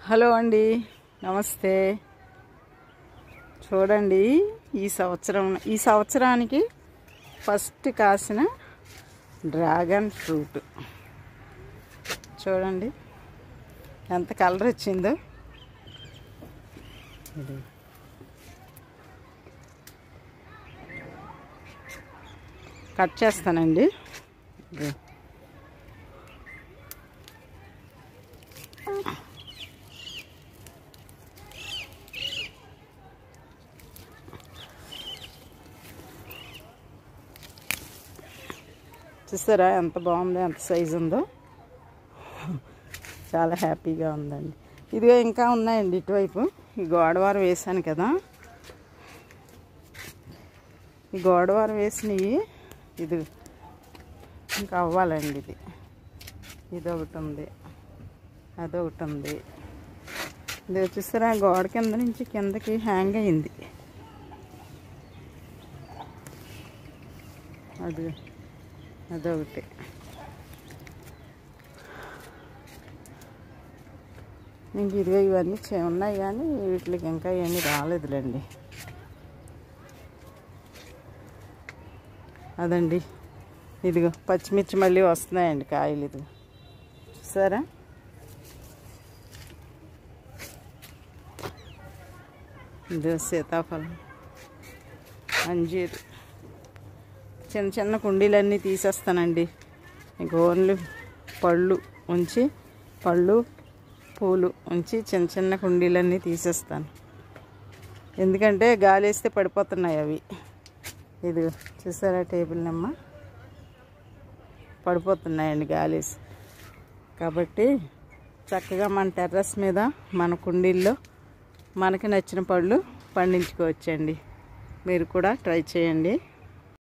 Hello అండి, నమస్తే. చూడండి, ఈ సంవత్సరానికి ఫస్ట్ కాసిన డ్రాగన్ ఫ్రూట్ చూడండి ఎంత కలర్ వచ్చిందో. కట్ చేస్తానండి. చూసారా ఎంత బాగుందో, ఎంత సైజు ఉందో. చాలా హ్యాపీగా ఉందండి. ఇదిగో ఇంకా ఉన్నాయండి ఇటువైపు. ఈ గోడవారం వేసాను కదా, ఈ గోడవారం వేసినవి ఇది ఇంకా అవ్వాలండి. ఇదొకటి ఉంది, అదొకటి ఉంది. ఇది చూసారా గోడ కింద నుంచి కిందకి హ్యాంగ్ అయింది. అదొకటి. ఇంక ఇదిగో ఇవన్నీ ఉన్నాయి కానీ వీటికి ఇంకా ఏమీ రాలేదులేండి. అదండి, ఇదిగో పచ్చిమిర్చి మళ్ళీ వస్తున్నాయండి కాయలు. ఇది చూసారా, ఇది సీతాఫలం, అంజీరు. చిన్న చిన్న కుండీలన్నీ తీసేస్తానండి. ఇంక ఓన్లీ పళ్ళు పూలు ఉంచి చిన్న చిన్న కుండీలన్నీ తీసేస్తాను. ఎందుకంటే గాలి వేస్తే పడిపోతున్నాయి అవి. ఇది చూసారా టేబుల్ నిమ్మ పడిపోతున్నాయండి గాలి వేసి. కాబట్టి చక్కగా మన టెర్రస్ మీద మన కుండీల్లో మనకి నచ్చిన పళ్ళు పండించుకోవచ్చండి. మీరు కూడా ట్రై చేయండి.